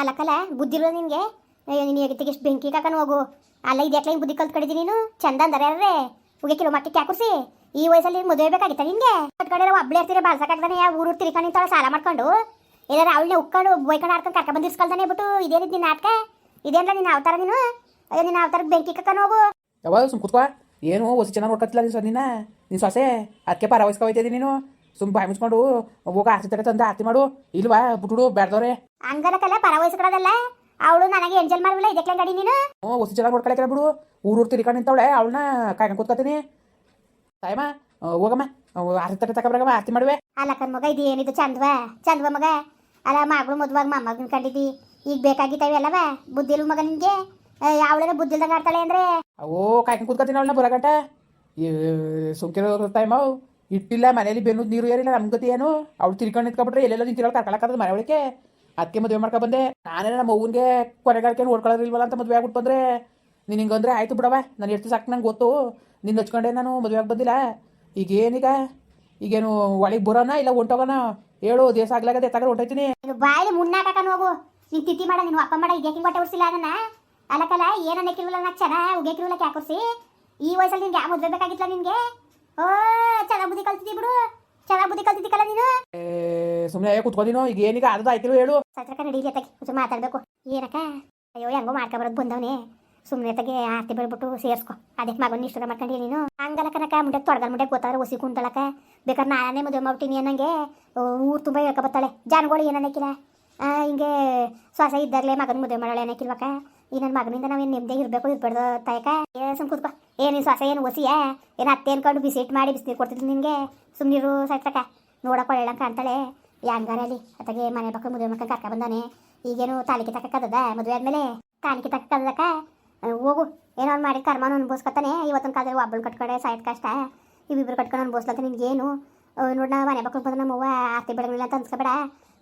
ಅಲ್ಲಕ್ಕಲ್ಲ ಬುದ್ಧಿಲ್ವ ನಿನಗೆ? ಅಯ್ಯೋ ನೀನು ಎಗಿತ್ತಿಗೆ ಎಷ್ಟು ಬೆಂಕಿ ಕಾಕನ ಹೋಗು. ಅಲ್ಲ ಇದೆಕ್ಲ ಹಿಂಗೆ ಬುದ್ಧಿ ಕಲ್ತು ಕಡಿದಿ ನೀನು? ಚಂದ ಅಂದರೆ ಯಾರೇ ಉಗೆ ಕಿಲೋ ಮಟ್ಟಕ್ಕೆ ಹಾಕುಸಿ ಈ ವಯಸ್ಸಲ್ಲಿ ಮದುವೆ ಬೇಕಾಗಿತ್ತ ನಿನಗೆ? ಕಡೆ ಒಬ್ಳೆ ಇರ್ತೀರಿ ಬಾಳ್ಸಕ್ಕಾಗ್ದಾನೆ ಊರು ತಿರ್ಕೊಂಡು ನಿಂತಾಳೆ ಸಾಲ ಮಾಡ್ಕೊಂಡು ಏನಾರ ಅವಳನ್ನ ಉಕ್ಕೊಂಡು ಬೈಕೊಂಡು ಆಡ್ಕೊಂಡು ಕರ್ಕೊಂಡು ಬಂದಿರ್ಸ್ಕೊಳ್ತಾನೆ ಬಿಟ್ಟು ಇದೇನಿದ್ ನಿನ್ನ ನಾಟಕ? ಇದೇನಲ್ಲ ನಿನ್ನ ಅವತಾರ ನೀನು? ಅಯ್ಯೋ ನಿನ್ನ ಅವತಾರಕ್ಕೆ ಬೆಂಕಿ ಕಾಕನ ಹೋಗು. ಯಾವಾಗ ಸುಮ್ ಕೂತ್ಕೋ. ಏನು ಹೊಸ ಚೆನ್ನಾಗಿ ನೋಡ್ಕೊತಿಲ್ಲ ನಿನ್ನ ಸೊಸೆ ಅದಕ್ಕೆ ಪರ ವಯಸ್ಕೋಯ್ತಿದ್ದಿ ನೀನು. ಸುಮ್ ಬಾಯಿ ಮುಚ್ಕೊಂಡು ಹೋಗ ಆರ್ತಿ ತಗ ತಂದು ಆರ್ತಿ ಮಾಡು. ಇಲ್ವಾ ಬಿಟ್ಬಿಡು ಬೇಡ್ದವ್ರೆ. ಹಂಗನಕಲ್ಲ ಪರ ವಯಸ್ಕಡದಲ್ಲ ಅವಳು ನನಗೆ ಎಂಜಲ್ ಮಾಡಲಿಲ್ಲ ಇದಕ್ಕೆ ಗಡಿ ನೀನು. ಹೊಸ ಚೆನ್ನಾಗಿ ನೋಡ್ಕೊಳಕ್ಕೆ ಬಿಡು. ಊರು ತಿರ್ಕೊಂಡು ನಿಂತವಳೆ ಅವಳನ್ನ ಕಾಯ್ಕೊಂಡು ಕೂತ್ಕೊತೀನಿ. ತಾಯಮ್ಮ ಹೋಗಮ್ಮ ಆರ್ತಿ ತಗ ತಗೊಬರಗಮ್ಮ ಆರ್ತಿ ಮಾಡುವೆ. ಅಲ್ಲ ಕಣ್ ಮಗ ಇದು ಏನಿದು ಚಂದ್ವ ಮಗ. ಅಲ್ಲ ಮಗಳು ಮದುವಾಗ ಮೊಮ್ಮಗನ ಕಂಡಿದ್ದಿ ಈಗ ಬೇಕಾಗಿತ್ತವೆ ಅಲ್ಲವ ಬುದ್ಧಿ ಇಲ್ವ ಮಗ ನಿನ್ಗೆ? ಅವಳನ್ನ ಬುದ್ಧಿಲ್ದಂಗೆ ಆಡ್ತಾಳೆ ಅಂದ್ರೆ ಅವೋ ಕಾಯ್ಕೊಂಡು ಕೂತ್ಕೊತೀನಿ ಅವಳನ್ನ ಬರಗಂಟ. ಸುಮ್ಕಿರೋ ಟೈಮ್ ಇಟ್ಟಿಲ್ಲ ಮನೇಲಿ ಬೆನ್ನು ನೀರು ಏರಿಲ್ಲ ನಮ್ಮ ಗತಿ ಏನು? ಅವಳು ತಿರ್ಕೊಂಡು ನಿಂತ್ಕೊಬಿಟ್ರೆ ಎಲ್ಲೆಲ್ಲ ನಿಂತಿರೋಳು ಕರ್ಕೊಳಕ್ಕಾದ್ರೆ ಮನೆ ಒಳಗೆ. ಅದಕ್ಕೆ ಮದುವೆ ಮಾಡ್ಕೊ ಬಂದೆ. ನಾನೇನ ನಮ್ಮ ಅವ್ವನಿಗೆ ಕೊನೆಗಾಲಕ್ಕೆ ನೋಡ್ಕೊಳ್ಳೋದಿಲ್ವಲ್ಲ ಅಂತ ಮದುವೆ ಆಗ್ಬಿಟ್ಟು ಬಂದ್ರೆ ನೀನು ಹಿಂಗಂದ್ರೆ ಆಯ್ತು ಬಿಡವ. ನಾನು ಎಷ್ಟು ಸಾಕು ನಂಗೆ ಗೊತ್ತು. ನಿನ್ನ ಹಚ್ಕೊಂಡೆ ನಾನು ಮದುವೆ ಆಗಿ ಬಂದಿಲ್ಲ. ಈಗೇನು ಒಳಗೆ ಬರೋಣ ಇಲ್ಲ ಹೊಂಟೋಗೋಣ ಹೇಳು? ದೇಶ ಆಗ್ಲಾಗದೆ ತಗೊಂಡು ಹೊಂಟೈತೀನಿ. ಬಾಯಿ ಮುನ್ನಾಕನ ಹೋಗು. ನೀನು ತಿತ್ತಿ ಮಾಡ ನೀನು ಅಪ್ಪ ಮಾಡ ಇದಕ್ಕೆ ಹೊಟ್ಟೆ ಉರ್ಸಿಲ್ಲ ಅದನ್ನ. ಅಲ್ಲಕ್ಕಲ್ಲ ಏನನ್ನಕ್ಕಿಲ್ವಲ್ಲ ನಾ ಚೆನ್ನಾಗಿ ಉಗೇಕಿಲ್ವಲ್ಲ ಯಾಕುರ್ಸಿ ಈ ವಯಸ್ಸಲ್ಲಿ ನಿನ್ಗೆ ಯಾವ ಮದುವೆ ಬೇಕಾಗಿತ್ತಲ್ಲ ನಿನಗೆ? ಓ ಚೆನ್ನಾಗಿ ಬುದ್ಧಿ ಕಲ್ತಿದ್ದಿ ಬಿಡು. ಚೆನ್ನಾಗಿ ಬುದ್ಧಿ ಕಲ್ತಿದ್ದಿಕ್ಕಲ್ಲ ನೀನು. ಸುಮ್ಮನೆ ಕೂತ್ಕೋದಿನೋ ಈಗ ಏನೀಗ ಅರ್ಧ ಆಯ್ತಿಲ್ವ ಹೇಳು? ಸತ್ರಕ ನಡೀಲಿ ಅತ್ತಕ್ಕೆ ಕುಚು ಮಾತಾಡ್ಬೇಕು ಏನಕ್ಕ? ಅಯ್ಯೋ ಹೆಂಗೋ ಮಾಡ್ಕೊಬರೋದು ಬಂದವನೇ. ಸುಮ್ಮನೆ ತಗೆ ಆರ್ತಿ ಬೆಳ್ಬಿಟ್ಟು ಸೇರಿಸ್ಕೊ. ಅದಕ್ಕೆ ಮಗನ ಇಷ್ಟ ಮಾಡ್ಕೊಂಡಿ ನೀನು. ಹಂಗಲ್ಲ ಕನಕ ಮುಂಡೆಗೆ ತೊಡಗಲ್ ಗೊತ್ತಾದ್ರೆ ಒಸಿ ಕುಂತಳಕ ಬೇಕಾದ್ರೆ ನಾನೇ ಮದುವೆ ಮಾಡ್ತೀನಿ ಅನ್ನಂಗೆ ಊರು ತುಂಬ ಹೇಳ್ಕೊಬತ್ತಾಳೆ ಜನಗಳು ಏನನ್ನಕ್ಕಿಲ್ಲ. ಹಿಂಗೆ ಶ್ವಾಸ ಇದ್ದಾಗಲೇ ಮಗನ ಮದುವೆ ಮಾಡೋಳೆ ಅನ್ನಕ್ಕಿಲ್ವಕ್ಕ? ಈ ನನ್ನ ಮಗನಿಂದ ನಾವೇನು ನೆಮ್ಮದಿ ಇರಬೇಕು ಇರ್ಬಾರ್ದು ತಾಯಕ? ಸುಮ್ ಕೂತ್ಕೊ. ಏನು ಶ್ವಾಸ ಏನು ಒಸಿಯ ಏನು ಅತ್ತೆ ಅನ್ಕೊಂಡು ಬಿಸಿಟ್ ಮಾಡಿ ಬಿಸಿನೀರು ಕೊಡ್ತಿದ್ಲು ನಿನಗೆ? ಸುಮ್ಮನಿರು ಸಾಯ್ತಕ್ಕ. ನೋಡಕ್ಕೆ ಒಳ್ಳೆ ಕಾಣ್ತಾಳೆ ಯಾಂಗಾರಲ್ಲಿ ಅತ್ತಗೆ ಮನೆ ಪಕ್ಕ ಮದುವೆ ಮಕ್ಕ ಕರ್ಕ ಬಂದಾನೆ. ಈಗೇನು ತಾಲಿಕೆ ತಕ್ಕದ ಮದುವೆ ಆದಮೇಲೆ ತಾಲಿಕೆ ತಕ್ಕದಕ್ಕ ಹೋಗು. ಏನೋ ಅವ್ನು ಮಾಡಿ ಕರ್ಮನ ಅನ್ಬೋಸ್ಕೊತಾನೆ. ಇವತ್ತೊಂದು ಕಾಲದಲ್ಲಿ ಒಬ್ಬಳು ಕಟ್ಕೊಂಡೆ ಸಾಯ್ತು ಕಷ್ಟ. ಇವಿಬ್ರು ಕಟ್ಕೊಂಡು ಅನ್ಬೋಸ್ಲತ್ತ ನಿನ್ಗೇನು ನೋಡ್ ನಾ ಮನೆ ಮಕ್ಕಳು ಬಂದು ನಮ್ಮವ್ವ ಆರ್ತಿ ಬೆಳಗಿಲ್ಲ ಅಂತ ಅನ್ಸ್ಕೊಬೇಡ.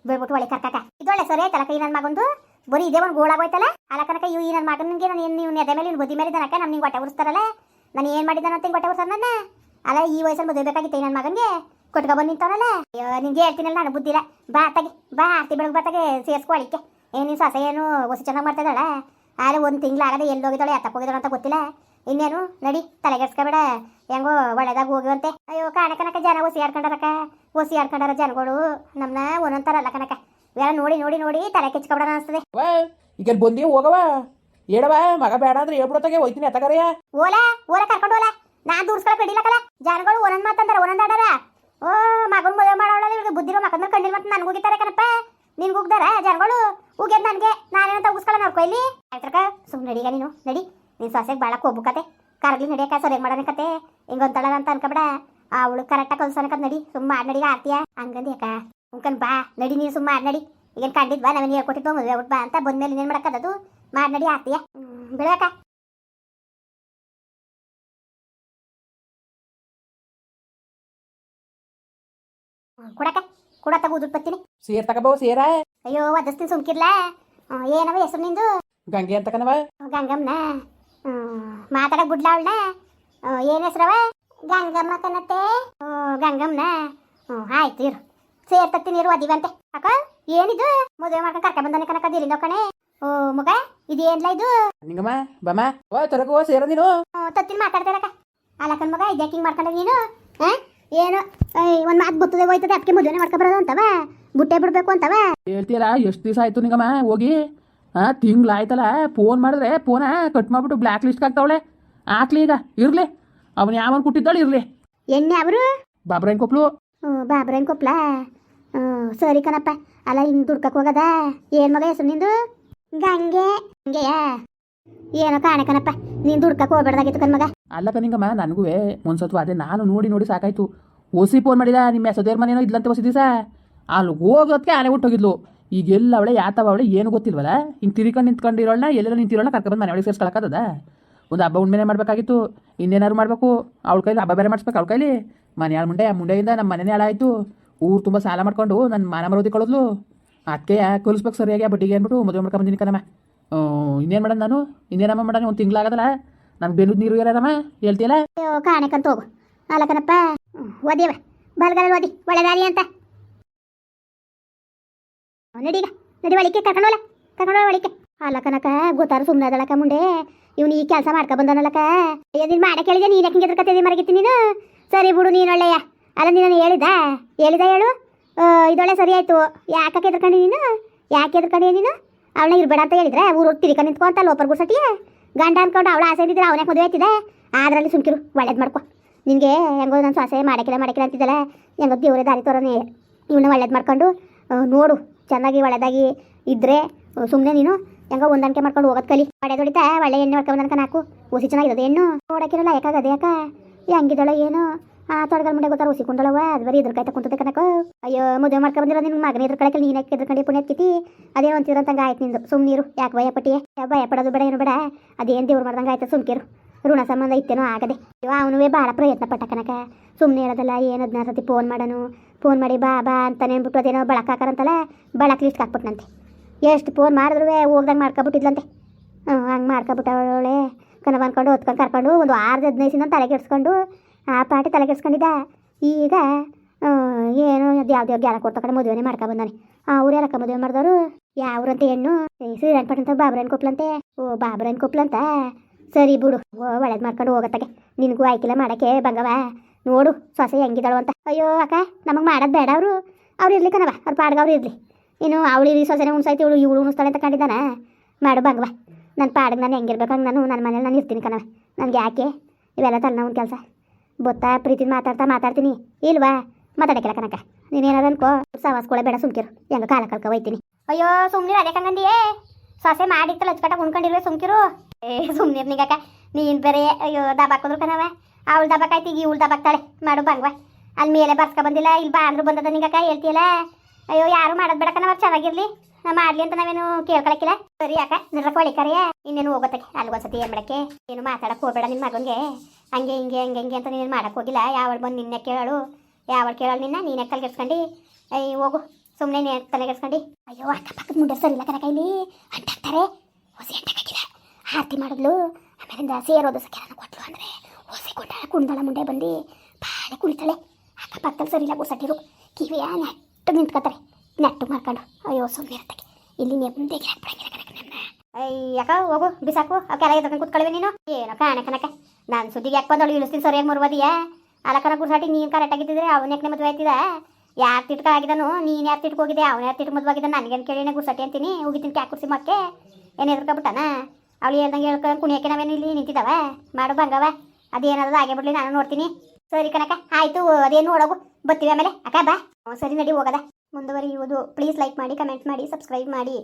ಬೆಳ್ಬಿಟ್ಟು ಒಳ್ಳೆ ಕರ್ಕಾಕ ಇದೊಳ್ಳೆ ಸರಿ ಆಯ್ತಲ್ಲ. ಈ ನನ್ನ ಮಗಂದು ಬರೀ ಇದೇ ಒಂದು ಗೋಳಾಗೋಯ್ತಲ್ಲ. ಅಲ್ಲ ಕನಕ ಈ ನನ್ನ ಮಗನಿಗೆ ನಾನು ಏನು ನೀವು ಎದೆ ಮೇಲೆ ಬುದ್ಧಿ ಮೇಲೆ ಇದ್ದಾನಕ್ಕ ನಾನು ನಿಂಗೆ ಹೊಟ್ಟೆ ಉರಿಸ್ತಾರಲ್ಲ. ನಾನು ಏನು ಮಾಡಿದ್ದಾನ ಅಂತ ಹಿಂಗೆ ಹೊಟ್ಟೆ ಉರ್ಸೋದು ನನ್ನ? ಅಲ್ಲ ಈ ವಯಸ್ಸಲ್ಲಿ ಮದುವೆ ಬೇಕಾಗಿತ್ತು ನನ್ನ ಮಗನಿಗೆ ಕೊಟ್ಕೊ ಬಂದು ನಿಂತವನಲ್ಲ. ನಿಂಗೆ ಹೇಳ್ತೀನಲ್ಲ ನಾನು ಬುದ್ಧಿಲ್ಲ. ಬಾ ತಗಿ ಬಾ ಆರ್ತಿ ಬೆಳಗ್ಗೆ ಬತ್ತಾಗೆ ಸೇರಿಸ್ಕೊ ಅಳಿಕೆ. ಏನು ನೀನು ಸೊಸೆ ಏನು ಹೊಸ ಚೆನ್ನಾಗಿ ಮಾಡ್ತಾಯಿದ್ದಾಳ? ಆದರೆ ಒಂದು ತಿಂಗಳಾಗದೆ ಎಲ್ಲಿ ಹೋಗಿದ್ದಾಳೆ ಎತ್ತಕ್ಕೆ ಹೋಗಿದ್ದಾಳೆ ಅಂತ ಗೊತ್ತಿಲ್ಲ. ಇನ್ನೇನು ನಡಿ ತಲೆಗೆಡ್ಸ್ಕೊಬೇಡ. ಹೆಂಗೋ ಒಳ್ಳೆದಾಗ ಹೋಗುವಂತೆ. ಅಯ್ಯೋ ಕಾಣಕನಕ ಜನ ಒಸಿ ಆಡ್ಕೊಂಡಾರಕ್ಕ. ಒಸಿ ಆಡ್ಕೊಂಡಾರ ಜನಗಳು ನಮ್ಮನ್ನ ಒಂದೊಂಥರ ಅಲ್ಲ ಕನಕ. ಇವೆಲ್ಲ ನೋಡಿ ನೋಡಿ ನೋಡಿ ತಲೆ ಕೆಚ್ಕೊಬೇಡ ಅನಿಸ್ತದೆ. ಈಗ ಬಂದಿ ಹೋಗವ ಹೇಳವ ಮಗ ಬೇಡ ಅಂದ್ರೆ ಹೇಳ್ಬಿಡೋತಾಗೆ ಹೋಯ್ತೀನಿ ಎತ್ತಗಾರಯ್ಯ. ಓಲಾ ಕರ್ಕೊಂಡು ಹೋಲ. ನಾನು ದೂರ್ಸ್ಕೊಳಕ್ ಕಡಿಲಕ್ಕಲ್ಲ. ಜನಗಳು ಒಂದೊಂದು ಮಾತಂದಾರ ಒಂದೊಂದು ಆಡಾರ. ಓ ಮಗನ ಮದುವೆ ಮಾಡೋಳ ಇವ್ರಿಗೆ ಬುದ್ಧಿರೋ ಮಕ್ಕಂದ್ರೆ ಕಂಡಿಲ್ಲ ಮತ್ತೆ ನನ್ಗೆ ಹೋಗಿತಾರೆ ಕಣಪ್ಪ. ನಿನ್ಗೆ ಹೋಗ್ದಾರ ಜನಗಳು ಹೋಗ್ಯದ ನನಗೆ ನಾನೇನಂತ ಉಗಿಸ್ಕೊಳ್ಳ ನೋಡ್ಕೊ ಇಲ್ಲಿ ಆಯ್ತಕ್ಕ. ಸುಮ್ಮನೆ ನಡೀಗ ನೀನು ನಡಿ. ನೀನು ಸೊಸೆಗೆ ಬಾಳಕ್ಕೆ ಹೋಗ್ಬೇಕತೆ ಕರಗ್ಲಿ ನಡಿಯಕ್ಕ ಸರಿಯಾಗಿ ಮಾಡೋಣ ಕತೆ ಹಿಂಗೊಂತಳ ಅಂತ ಅನ್ಕಬೇಡ. ಅವಳು ಕರೆಕ್ಟಾಗಿ ಕಲ್ಸೋನಕತ್ ನಡಿ. ಸುಮ್ಮ ಮಾಡಿ ನಡಿಗ ಆರ್ತಿಯ ಹಂಗಂದಿ ಅಕ್ಕ. ಉಂಕನ್ ಬಾ ನಡಿ ನೀನು ಸುಮ್ಮ ಮಾಡಿ ನಡಿ. ಈಗೇನು ಕಂಡಿದ್ವಾ ನಾವೇನು ಹೇಳ್ಕೊಟ್ಟಿದ್ವಾ ಮದುವೆ ಆಗ್ಬಿಟ್ಟು ಬಾ ಅಂತ ಬಂದ್ಮೇಲೆ ಇನ್ನೇನು ಮಾಡಕ್ಕದದು ಮಾಡಿ ನಡಿ ಆರ್ತಿಯ ಬೆಳಕ. ಕೊಡಕ್ಕ ಊದುಟ್ ಬರ್ತೀನಿ. ಸೇರ್ ತಗಬೋ ಸೇರ. ಅಯ್ಯೋ ಒದಸ್ತೀನಿ ಸುಮ್ಕಿರ್ಲ. ಏನವ ಹೆಸರು ನಿಂದು? ಗಂಗೆ ಅಂತ ಕಣವ. ಗಂಗಮ್ಮನ ಮಾತಾಡಕ್ ಬಿಡ್ಲ ಅವಳನ್ನ? ಏನು ಹೆಸ್ರವ? ಗಂಗಮ್ಮ ಕನತ್ತೆ. ಗಂಗಮ್ಮನ ಆಯ್ತು ಇರು ಸೇರ್ತತ್ತೀನಿ ಇರು ಅದಿವಂತೆ. ಅಕ್ಕ ಏನಿದು ಮದುವೆ ಮಾಡ್ಕೊಂಡು ಕರ್ಕ ಬಂದಾನೆ ಕನಕ ದಿಲಿಂದ ಕಣೆ. ಓ ಮಗ ಇದೇನ್ಲ ಇದು? ನಿಂಗಮ್ಮ ಬಮ್ಮ ತರಕೋ ಸೇರ ನೀನು. ತತ್ತಿನ ಮಾತಾಡ್ತಾರಕ್ಕ. ಅಲ್ಲ ಕಣ್ ಮಗ ಇದ್ಯಾಕೆ ಹಿಂಗೆ ಮಾಡ್ಕೊಂಡ ನೀನು? ಏನು ಒಂದು ಮಾತು ಬರ್ತದೆ ಹೋಯ್ತದೆ ಅದಕ್ಕೆ ಮದುವೆನೇ ಮಾಡ್ಕೊಬರೋದು ಅಂತವ ಬುಟ್ಟೆ ಬಿಡ್ಬೇಕು ಅಂತವ ಹೇಳ್ತೀರಾ? ಎಷ್ಟು ದಿವಸ ಆಯ್ತು ನಿಂಗಮ್ಮ ಹೋಗಿ? ತಿಂಗ್ಳಾಯ್ತಲ್ಲ ಫೋನ್ ಮಾಡಿದ್ರೆ ಫೋನ ಕಟ್ ಮಾಡ್ಬಿಟ್ಟು ಬ್ಲ್ಯಾಕ್ ಲಿಸ್ಟ್ ಆಗ್ತಾವಳೆ. ಹಾಕ್ಲಿ ಈಗ ಇರ್ಲಿ ಅವನು ಯಾವನ್ ಕೊಟ್ಟಿದ್ದಾಳು ಇರ್ಲಿ. ಎಣ್ಣೆ ಅವರು ಬಾಬ್ರಾಯನ್ ಕೊಪ್ಲು. ಬಾಬ್ರಾಯನ್ ಕೊಪ್ಲ. ಸರಿ ಕಣಪ್ಪ. ಅಲ್ಲ ಹಿಂಗೆ ದುಡ್ಕಕ್ಕೆ ಹೋಗದ ಏನು ಮಗ ಹೆಸರು ನಿಂದು? ಗಂಗೆ. ಗಂಗೆಯಾ ಏನೋ ಕಾಣೆ ಕಣಪ್ಪ. ನೀನು ದುಡ್ಕಕ್ಕೆ ಹೋಗ್ಬೇಡ್ದಾಗಿತ್ತು ಕಣ್ಮಗ. ಅಲ್ಲ ಕನಿಂಗಮ್ಮ ನನಗೂ ಒಂದ್ಸತ್ವ ಅದೇ ನಾನು ನೋಡಿ ನೋಡಿ ಸಾಕಾಯ್ತು. ಓಸಿ ಫೋನ್ ಮಾಡಿದ ನಿಮ್ಮ ಹೆಸದೇರ್ ಮನೇನೋ ಇದ್ಲಂತೆ ಹೊಸ ದಿವಸ ಅಲ್ಲಿ ಹೋಗೋದಕ್ಕೆ ಆನೆ ಹುಟ್ಟೋಗಿದ್ಲು. ಈಗ ಎಲ್ಲ ಅವಳೆ ಯಾತವ ಅವಳೆ ಏನು ಗೊತ್ತಿಲ್ವಲ್ಲ. ಹಿಂಗೆ ತಿರ್ಕೊಂಡು ನಿಂತ್ಕೊಂಡಿರೋಳನ್ನ ಎಲ್ಲೆಲ್ಲ ನಿಂತಿರೋಣ ಕರ್ಕೊಂಡ್ಬಂದು ಮನೆ ಒಳಗೆ ಸೇರ್ಸ್ಕೊಳಕ್ಕದ? ಒಂದು ಹಬ್ಬ ಉಣ್ಮೆನೆ ಮಾಡಬೇಕಾಗಿತ್ತು. ಇನ್ನೇನಾದ್ರು ಮಾಡಬೇಕು. ಅವಳ ಕೈಲಿ ಹಬ್ಬ ಬೇರೆ ಮಾಡಿಸ್ಬೇಕು. ಅವಳ ಕೈಲಿ ಮನೆ ಯಾರು ಮುಂಡೆಯಿಂದ ನಮ್ಮ ಮನೆನೇ ಹಾಳಾಯಿತು. ಊರು ತುಂಬ ಸಾಲ ಮಾಡ್ಕೊಂಡು ನನ್ನ ಮಾನ ಮರೋದಿ ಕಳೋದ್ಲು. ಅದಕ್ಕೆ ಕಲಿಸ್ಬೇಕು ಸರಿಯಾಗಿ ಆ ಬಡ್ಡಿಗೆ ಅಂದ್ಬಿಟ್ಟು ಮದುವೆ ಮಾಡ್ಕೊಂಬಂದಿನಿ ಕಣಮ್ಮ. ಇನ್ನೇನು ಮಾಡೋಣ ನಾನು? ಇನ್ನೇನಮ್ಮ ಮಾಡೋಣ? ಒಂದು ತಿಂಗಳಾಗದಲ್ಲ ನನಗೆ ಬೆನ್ನು ನೀರು ಯಾರಮ್ಮ ಹೇಳ್ತೀಯಲ್ಲ. ಕಾಣಕಂತ ಹೋಗು. ಅಲ್ಲಕನಪ್ಪ ಓದಿಯವ ಬಲ್ಗಾಲ ಓದಿ ಒಳ್ಳೆದಾರಿ ಅಂತ ನಡೀಗ ನಡಿ ಒಳಿಕೆ ಕರ್ಕೊಂಡೋಲ್ಲ. ತಗೊಂಡ ಒಳಿಕೆ ಅಲ್ಲ ಕನಕ ಗೊತ್ತಾರು ಸುಮ್ಮನೆ ಅದಳಕ ಮುಂಡೆ ಇವ್ನು ಈ ಕೆಲಸ ಮಾಡ್ಕೊ ಬಂದನಲ್ಲಕ ನೀನು ಮಾಡಕ್ಕೆ ಹೇಳಿದೆ ನೀನು ಯಾಕೆ ಎದ್ರಕತ್ತಿದ್ದೆ ಮರಗಿತ್ತಿ ನೀನು ಸರಿ ಬಿಡು ನೀನು ಒಳ್ಳೆಯ ಅಲ್ಲ ನೀನು ಹೇಳಿದ ಹೇಳು ಇದೊಳ್ಳೆ ಸರಿ ಆಯಿತು ಯಾಕೆ ಎದ್ರಕಂಡಿ ನೀನು ಯಾಕೆ ಎದ್ರಕಂಡಿ ನೀನು ಅವಳನ್ನ ಇರಬೇಡ ಅಂತ ಹೇಳಿದ್ರೆ ಊರು ತಿರ್ಕ ನಿಂತ್ಕೊಂತ ಲೋಪರ್ ಗುಡ್ಸಟಿಯ ಗಂಡ ಅನ್ಕೊಂಡು ಅವಳ ಆಸೆ ಇದ್ದಿದ್ರೆ ಅವನೇ ಮದುವೆ ಆಯ್ತಿದೆ ಅದರಲ್ಲಿ ಸುಮ್ಕಿರು ಒಳ್ಳೇದು ಮಾಡ್ಕೊ ನಿನಗೆ ಹೆಂಗೋ ನಾನು ಸೊಸೆ ಮಾಡಕ್ಕಿಲ್ಲ ಅಂತಿದ್ದಲ್ಲ ಹೆಂಗೋ ದೇವರೇ ದಾರಿ ತೋರನೇ ಇವನ್ನ ಒಳ್ಳೇದು ಮಾಡ್ಕೊಂಡು ನೋಡು ಚೆನ್ನಾಗಿ ಒಳ್ಳೇದಾಗಿ ಇದ್ದರೆ ಸುಮ್ಮನೆ ನೀನು ಹೆಂಗೋ ಹೊಂದಾಣಿಕೆ ಮಾಡ್ಕೊಂಡು ಹೋಗೋದು ಕಲಿ ಒಳ್ಳೆ ಹೊಡಿತಾ ಒಳ್ಳೆ ಎಣ್ಣೆ ಮಾಡ್ಕೊಂಡು ನಾಕು ಹುಸಿ ಚೆನ್ನಾಗಿರೋದು ಹೆಣ್ಣು ನೋಡಕ್ಕಿರಲ್ಲ ಯಾಕಾಗದೆ ಯಾಕ ಹೆಂಗಿದಳ ಏನು ತೊಡಗಲ್ ಮುಂದೆ ಗೊತ್ತಾರ ಹುಸಿಕೊಂಡಳವ ಅದು ಬರೀ ಇದ್ರಕಾಯ್ತ ಕುಂತದೆ ಕನಕ ಅಯ್ಯೋ ಮದುವೆ ಮಾಡ್ಕೊಂಡ್ಬಂದಿರೋ ನಿನ್ನ ಮಗನ ಇದ್ರಕಳಕ್ಕೆ ನೀನು ಯಾಕೆ ಎದ್ರಕಂಡು ಪುಣ್ಯ ಎತ್ಕಿತಿ ಅದೇನು ಅಂತಿರಂತಂಗೆ ಆಯ್ತು ನಿಂದು ಸುಮ್ಮನಿರು ಯಾಕೆ ಭಯಪಟ್ಟಿಯೇ ಭಯ ಪಡೋದು ಬೇಡ ಏನು ಬೇಡ ಅದೇನು ದೇವ್ರು ಮಾಡ್ದಂಗೆ ಆಯ್ತು ಸುಮ್ಕಿರು ಋಣ ಸಂಬಂಧ ಇತ್ತೇನೋ ಆಗದೆ ಅವನು ಭಾಳ ಪ್ರಯತ್ನ ಪಟ್ಟ ಕನಕ ಸುಮ್ಮನೆ ಹೇಳೋದಲ್ಲ ಏನು 16 ಸತಿ ಫೋನ್ ಮಾಡಿ ಬಾ ಅಂತಾನೆ ಅಂದ್ಬಿಟ್ಟು ಅದೇನೋ ಬಳಕಾಕರಂತಲ್ಲ ಬಳಕ್ ಲಿಸ್ಟ್ ಹಾಕ್ಬಿಟ್ನಂತೆ ಎಷ್ಟು ಫೋನ್ ಮಾಡಿದ್ರು ಹೋಗ್ದಂಗೆ ಮಾಡ್ಕೊಬಿಟ್ಟಿದ್ಲಂತೆ ಹಂಗೆ ಮಾಡ್ಕೊಬಿಟ್ಟವಳೆ ಕನವ ಅಂದ್ಕೊಂಡು ಹೊತ್ಕೊಂಡು ಕರ್ಕೊಂಡು ಒಂದು 6-15 ದಿನ ತಲೆ ಕೆಡ್ಸ್ಕೊಂಡು ಆ ಪಾಟಿ ತಲೆ ಕೆಡ್ಸ್ಕೊಂಡಿದ್ದ ಈಗ ಏನು ಯಾವ್ದು ಗ್ಯಾರ ಕೊಡ್ತಕೊಂಡು ಮದುವೆನೇ ಮಾಡ್ಕೊಬಂದಾನೆ ಅವ್ರು ಯಾರಕ್ಕ ಮದುವೆ ಮಾಡಿದವರು ಯಾವ್ರಂತೆ ಹೆಣ್ಣು ಶ್ರೀರಂಗಪಟ್ಟಣ ಅಂತ ಬಾಬ್ರನ್ ಕೊಪ್ಲಂತೆ ಬಾಬ್ರನ್ ಕೊಪ್ಲಂತ ಸರಿ ಬಿಡು ಒಳ್ಳೇದು ಮಾಡ್ಕೊಂಡು ಹೋಗತ್ತಾಗೆ ನಿನಗೂ ಆಯ್ಕಿಲ್ಲ ಮಾಡೋಕ್ಕೆ ಬಂಗವ ನೋಡು ಸೊಸೆ ಹೆಂಗಿದಳು ಅಂತ ಅಯ್ಯೋ ಅಕ್ಕ ನಮಗೆ ಮಾಡೋದು ಬೇಡ ಅವ್ರು ಇರ್ಲಿ ಕಣವ ಅವ್ರ ಪಾಡ್ಗೆ ಅವ್ರು ಇರಲಿ ಇನ್ನು ಅವಳು ಸೊಸೆನೇ ಉಣ್ಸಾಯ್ತು ಇವಳು ಉಣಿಸ್ತಾಳೆ ಅಂತ ಕಂಡಿದ್ದಾನ ಮಾಡು ಬಂಗವ ನನ್ನ ಪಾಡಿಗೆ ನಾನು ಹೆಂಗಿರ್ಬೇಕು ಹಂಗೆ ನನ್ನ ಮನೇಲಿ ನಾನು ಇರ್ತೀನಿ ಕಣವ ನನಗೆ ಯಾಕೆ ಇವೆಲ್ಲ ತನ್ನ ಒಂದು ಕೆಲಸ ಗೊತ್ತಾ ಪ್ರೀತಿ ಮಾತಾಡ್ತೀನಿ ಇಲ್ವಾ ಮಾತಾಡಕ್ಕಿಲ್ಲ ಕನಕ ನೀನೇನಾದ್ರು ಅನ್ಕೋ ಸವಾಸ್ಕೊಳೆ ಬೇಡ ಸುಮ್ಕಿರು ಹೆಂಗ ಕಾಲ ಕಳ್ಕ ಹೋಯ್ತೀನಿ ಅಯ್ಯೋ ಸುಮ್ನಿರು ಅದೇ ಕಂಗಂದಿಯೇ ಸೊಸೆ ಮಾಡಿತ್ತಲ್ಲ ಹಚ್ಕಟ್ಟ ಉಣ್ಕೊಂಡಿರುವೆ ಸುಮ್ಕಿರು ಸುಮ್ನಿರ್ ನಿಗಾಕ ನೀನು ಬೇರೆ ಅಯ್ಯೋ ದಬಾಕೋದ್ರು ಕಣವ ಅವಳು ದಬಾಕಾಯ್ತು ಈಗ ಇವಳು ದಬಾಕ್ತಾಳೆ ಮಾಡು ಬಂಗ್ವ ಅಲ್ಲಿ ಮೇಲೆ ಬರ್ಸ್ಕೊ ಬಂದಿಲ್ಲ ಇಲ್ಲಿ ಬಾ ಅಂದ್ರು ಬಂದದ ನಿಗಾಕ ಹೇಳ್ತೀಯಲ್ಲ ಅಯ್ಯೋ ಯಾರು ಮಾಡೋದು ಬೇಡ ಕಣವ ಚೆನ್ನಾಗಿರ್ಲಿ ಮಾಡ್ಲಿ ಅಂತ ನಾವೇನು ಕೇಳ್ಕೊಳಕ್ಕಿಲ್ಲ ಸರಿ ಯಾಕ ನಿರಕ್ಕೆ ಒಳಿಕರಿಯ ಇನ್ನೇನು ಹೋಗೋತಕ್ಕೆ ಅಲ್ಗೊಂದ್ಸತಿ ಏನು ಮಾಡಕ್ಕೆ ಏನು ಮಾತಾಡಕ್ಕೆ ಹೋಗ್ಬೇಡ ನಿನ್ನ ಮಗನಿಗೆ ಹಂಗೆ ಹಿಂಗೆ ಅಂತ ನೀನು ಮಾಡಕ್ಕೆ ಹೋಗಿಲ್ಲ ಯಾವಳು ಬಂದು ನಿನ್ನೆ ಕೇಳೋಳು ಯಾವಳು ಕೇಳೋಳು ನಿನ್ನ ನೀನೇ ಕಲ್ಗೆಡ್ಸ್ಕೊಂಡು ಹೋಗು ಸುಮ್ಮನೆ ತಲೆಗೆಡ್ಸ್ಕೊಂಡು ಅಯ್ಯೋ ಅಕ್ಕಪಕ್ಕದ ಮುಂದೆ ಸರಿ ಇಲ್ಲ ಕನಕ ಇಲ್ಲಿ ಅಂಟಾಕ್ತಾರೆ ಹೊಸಿ ಅಂಟಾಕಿಲ್ಲ ಆರತಿ ಮಾಡಿದ್ಲು ಆಮೇಲಿಂದ ಸೇರೋದು ಸಕ್ಕೆಲ್ಲ ಕೊಟ್ಲು ಅಂದರೆ ಹೊಸಿ ಕುಂಡಳ ಮುಂದೆ ಬಂದು ಬಾಳೆ ಕುಳಿತಾಳೆ ಅಕ್ಕಪಕ್ಕದಲ್ಲಿ ಸರಿ ಇಲ್ಲ ಗುಸಟ್ಟಿರು ಕಿವಿಯ ನೆಟ್ಟು ನಿಂತ್ಕೊತಾರೆ ನೆಟ್ಟು ಮಾಡ್ಕೊಂಡು ಅಯ್ಯೋ ಸುಮ್ಮನೆ ಇರತ್ತಕ್ಕೆ ಇಲ್ಲಿ ನೆಮ್ಮದಿಗೆ ಹಾಕ್ಬಿಡಂಗಿಲ್ಲ ಕನಕ ನನ್ನ ಯಾಕ ಹೋಗು ಬಿಸಾಕು ಅವ್ ಕೆಳಗೆ ತಗೊಂಡು ಕೂತ್ಕೊಳ್ವೆ ನೀನು ಏನೋ ಕನಕ ನಾನು ಸುದ್ದಿಗೆ ಯಾಕೆ ಬಂದವಳು ಇಳಿಸ್ತೀನಿ ಸರಿಯಾಗಿ ಮುರ್ಬೋದಿಯಾ ಅಲ್ಲ ಕನಕ ಗುಸಾಟಿ ನೀನು ಕರೆಕ್ಟ್ ಆಗಿದ್ದಿದ್ರೆ ಅವನ ಯಾಕೆ ಮದುವೆ ಆಯ್ತಿದ ಯಾರು ತಿಟ್ಕ ಆಗಿದ್ದಾನು ನೀನು ಯಾರು ತಿಟ್ಕ ಹೋಗಿದೆ ಅವನು ಯಾರು ತಿಟ್ಕ ಮದುವೆ ಆಗಿದ್ದಾನೆ ನನಗೇನು ಕೇಳಿನೇ ಗುಸಾಟಿ ಅಂತೀನಿ ಹೋಗಿದ್ದೀನಿ ಕ್ಯಾಕ್ ಕುರ್ಸಿ ಮಕ್ಕೆ ಏನು ಎದ್ರಕೊಬಿಟ್ಟಾನ ಅವಳು ಹೇಳ್ದಂಗೆ ಹೇಳ್ಕೊಂಡು ಕುಣಿಯೋಕೆ ನಾವೇನು ಇಲ್ಲಿ ನಿಂತಿದ್ದಾವ ಮಾಡು ಬಂಗವ ಅದೇನಾದ್ರು ಆಗೇ ಬಿಡ್ಲಿ ನಾನು ನೋಡ್ತೀನಿ ಸರಿ ಕನಕ ಆಯಿತು ಅದೇನು ನೋಡೋಗು ಬರ್ತೀವಿ ಆಮೇಲೆ ಅಕ್ಕ ಬಾ ಸರಿ ನಡಿ ಹೋಗದ ಮುಂದುವರಿಯುವುದು ಪ್ಲೀಸ್ ಲೈಕ್ ಮಾಡಿ ಕಮೆಂಟ್ ಮಾಡಿ ಸಬ್ಸ್ಕ್ರೈಬ್ ಮಾಡಿ